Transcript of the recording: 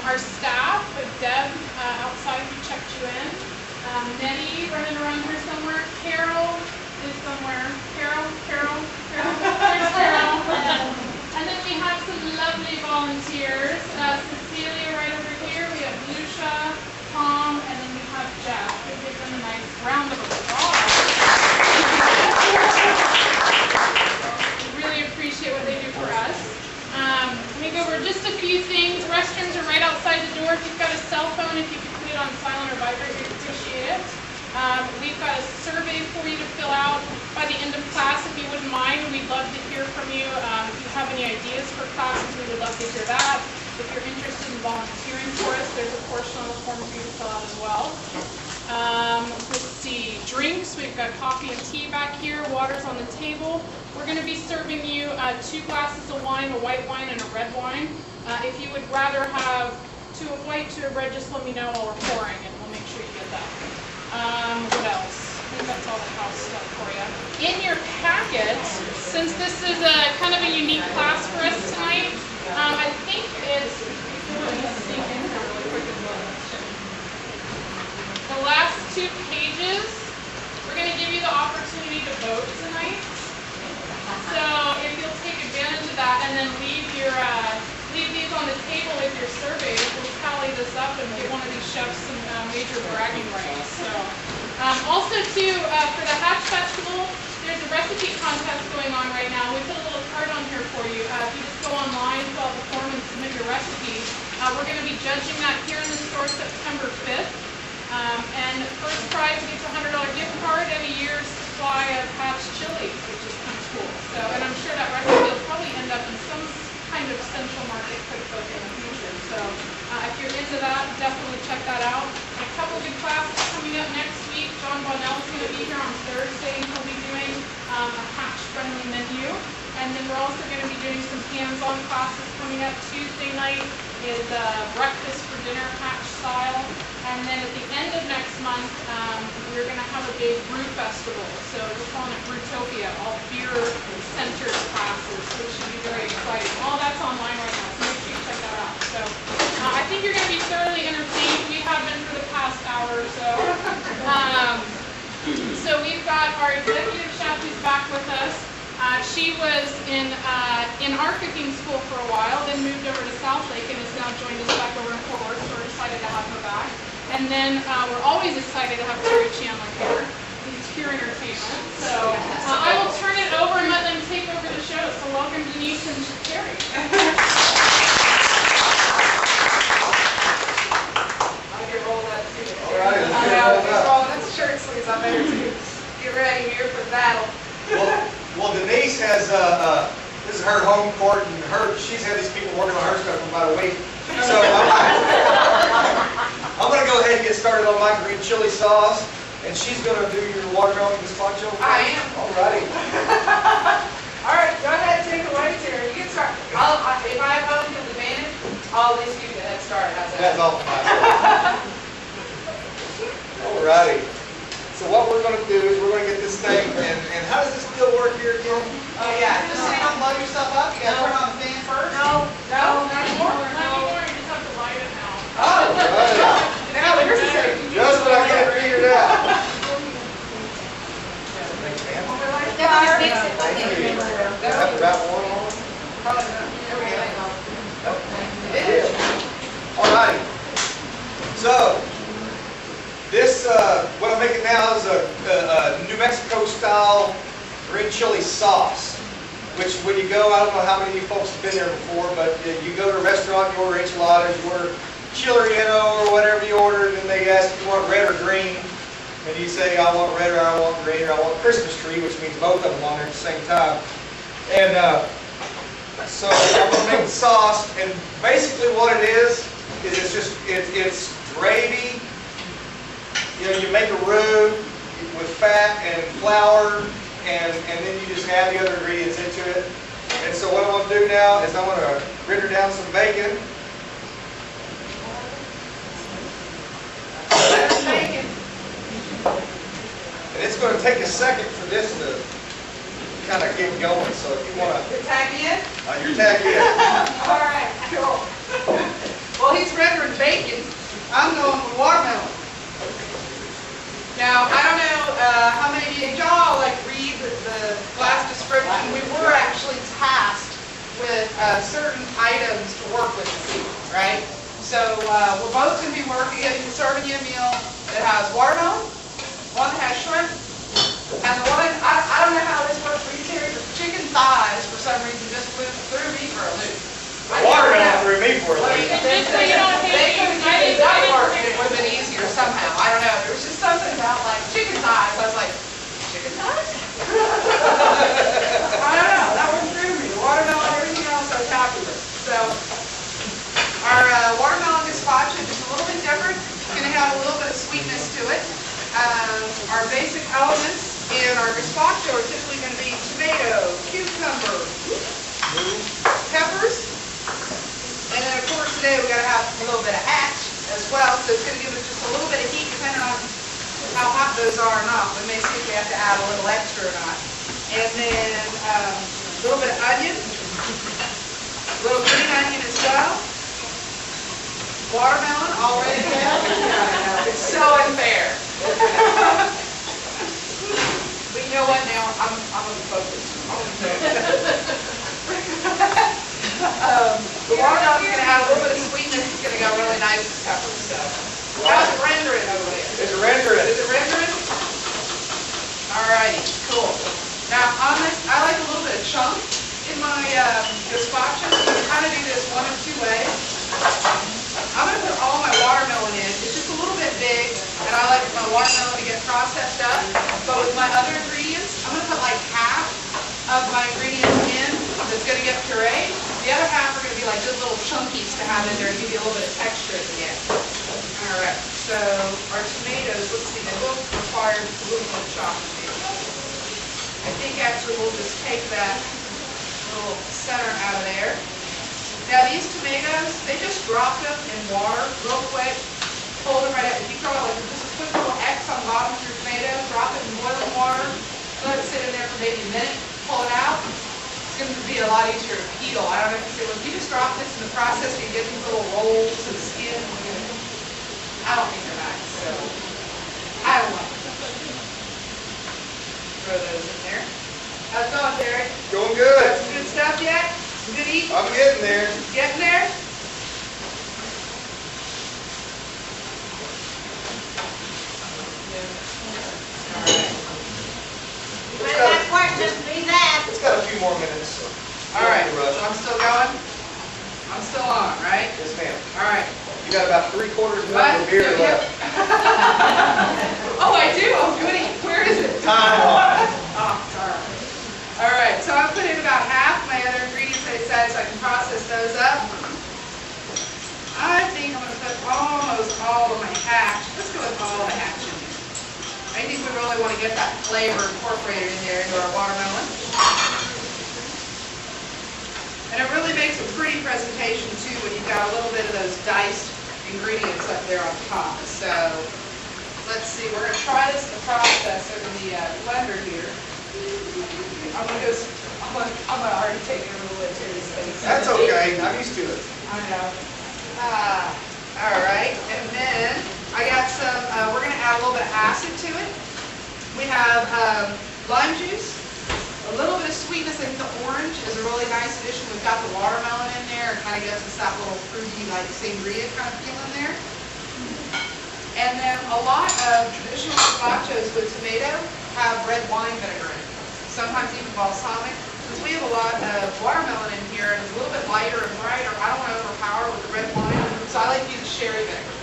Our staff, with Deb outside who checked you in. Nettie running around here somewhere. Carol is somewhere. Carol. There's Carol. And then we have some lovely volunteers. Cecilia right over here. We have Lucia, Tom, and then we have Jeff. We give them a nice round of applause. We really appreciate what they do for us. Let me go over just a few things. Restrooms are right outside the door. If you've got a cell phone, if you could put it on silent or vibrate, we'd appreciate it. We've got a survey for you to fill out by the end of class. If you wouldn't mind, we'd love to hear from you. If you have any ideas for classes, we would love to hear that. If you're interested in volunteering for us, there's a portion on the form for you to fill out as well. Let's see, drinks. We've got coffee and tea back here. Water's on the table. We're going to be serving you 2 glasses of wine, a white wine and a red wine. If you would rather have 2 of white, 2 of red, just let me know while we're pouring, and we'll make sure you get that. What else? I think that's all the house stuff for you. In your packet, since this is a kind of a unique class for us tonight, I think it's the last 2 pages. We're going to give you the opportunity to vote tonight. So if you'll take advantage of that and then leave these on the table with your surveys, we'll tally this up and give one of these chefs some major bragging rights. So, also too, for the Hatch Festival, there's a recipe contest going on right now. We put a little card on here for you. If you just go online, fill out the form, and submit your recipe. We're going to be judging that here in the store September 5th. And the first prize gets a $100 gift card and a year's supply of Hatch Chiles, which is kind of cool. So, and I'm sure that recipe will probably end up in some kind of Central Market cookbook in the future. So if you're into that, definitely check that out. A couple good classes coming up next week. John Bonnell's going to be here on Thursday. He'll be doing a Hatch-friendly menu. And then we're also going to be doing some hands-on classes coming up. Tuesday night is breakfast for dinner, Hatch style. And then at the end of next month, we're going to have a big brew festival. So we're calling it Brewtopia, all beer-centered classes, which should be very exciting. All that's online right now, so make sure you check that out. So I think you're going to be thoroughly entertained. We have been for the past hour or so. So we've got our executive chef who's back with us. She was in our cooking school for a while, then moved over to South Lake and has now joined us back over in Fort Worth. So we're excited to have her back. And then we're always excited to have Terry Chandler here. He's pure entertainment. So I will turn it over and let them take over the show. So welcome Denise and Terry. I can roll that too. All right, let's get rolled up. Oh, that's shirt sleeves. I better too. Get ready here for the battle. Well, Denise has this is her home court, and she's had these people working on her stuff for about a week. So I'm going to go ahead and get started on my green chili sauce, and she's going to do your watermelon gazpacho. I am. All righty. All right, go ahead and take it away, Terry. You get started. If I have home field advantage, I'll at least give you the head start. How's that? That's all fine. All righty. So what we're going to do is we're going to get this thing, and how does this deal work here again? Oh yeah. Just so you don't blow yourself up, you got to turn on the fan first. No, not anymore. You just have to light it now. Oh, Right. now here's the safety. Just when I get it figured out. Thank you. Have to wrap one on? All right. So this, what I'm making now is a New Mexico style green chili sauce. Which when you go, I don't know how many of you folks have been there before, but you go to a restaurant, you order enchiladas, you order chile relleno or whatever you order, and they ask if you want red or green. And you say, I want red or I want green or I want Christmas tree, which means both of them on there at the same time. And so I'm going to make the sauce, and basically what it is it's just, it's gravy. You know, you make a roux with fat and flour, and then you just add the other ingredients into it. And so what I'm going to do now is I'm going to render down some bacon. And it's going to take a second for this to kind of get going. So if you want to... You're tagging in? You're tagging in. All right, cool. Well, While he's rendering bacon, I'm going with watermelon. Now, I don't know how many of y'all like read the class description. We were actually tasked with certain items to work with this evening, right? So we're both going to be serving you a meal that has watermelon, one that has shrimp, and the one, I don't know how this works for you, Terry, but chicken thighs for some reason just threw me for a loop. Watermelon threw me for a loop. Just so you don't hate They couldn't get it that work, and it would have been easier somehow. I don't know. There was just something about like chicken thighs. I was like, chicken thighs? I don't know. That one threw me. Watermelon, everything else, I was happy with. So our watermelon gazpacho is a little bit different. It's going to have a little bit of sweetness to it. Our basic elements in our gazpacho are typically going to be tomato, cucumber, peppers. And then, of course, today we've got to have a little bit of hatch as well, so it's going to give us just a little bit of heat depending on how hot those are or not. We may see if we have to add a little extra or not. And then a little bit of onion, a little green onion as well. Watermelon already there. It's so unfair. But you know what now? I'm going to focus. The watermelon's going to add a little bit of sweetness. It's going to go really nice with peppers. So, how's it rendering over there? It's rendering. Is it rendering? Alrighty, cool. Now, on this, I like a little bit of chunk in my gazpacho. You can kind of do this one of two ways. I'm going to put all my watermelon in. It's just a little bit big, and I like my watermelon to get processed up. But with my other ingredients, I'm going to put like half of my ingredients in that's going to get pureed. The other half are going to be like good little chunkies to have in there and give you a little bit of texture at the end. All right, so our tomatoes, let's see, they will require a little bit of chopping maybe. I think actually we'll just take that little center out of there. Now these tomatoes, they just dropped them in water real quick, hold them right up. If you throw like just a quick little X on the bottom of your tomato, drop it in boiling water, let it sit in there for maybe a minute, pull it out. It's going to be a lot easier to peel. I don't know if you say, well, if you just drop this in the process, you get these little rolls of skin. I don't think they're nice, so I don't like them. Throw those in there. How's it going, Terry? Going good. Got some good stuff yet? Some good eating? I'm getting there. Getting there? All right. It's got a few more minutes. So All right, don't rush. so I'm still going? I'm still on, right? Yes, ma'am. All right. You got about 3/4 of What? the beer left. Oh, I do? Oh, goody. Where is it? Time on. Oh, sorry. All right, so I put in about half my other ingredients that it said so I can process those up. I think I'm going to put almost all of my hatch. Let's go with all the hatch in here. I think we really want to get that flavor incorporated in there into our watermelon. And it really makes a pretty presentation too when you've got a little bit of those diced ingredients up there on top. So let's see, we're going to try this in the process over the blender here. I'm going to already take it a little bit to this thing. That's okay. I'm used to it. I know. All right, and then I got some, we're going to add a little bit of acid to it. We have lime juice, a little bit of sweetness. I think the orange is a really nice addition. We've got the watermelon in there. It kind of gives us that little fruity, like sangria kind of feel in there. And then a lot of traditional gazpachos with tomato have red wine vinegar in it. Sometimes even balsamic. Since we have a lot of watermelon in here and it's a little bit lighter and brighter, I don't want to overpower with the red wine, so I like to use sherry vinegar.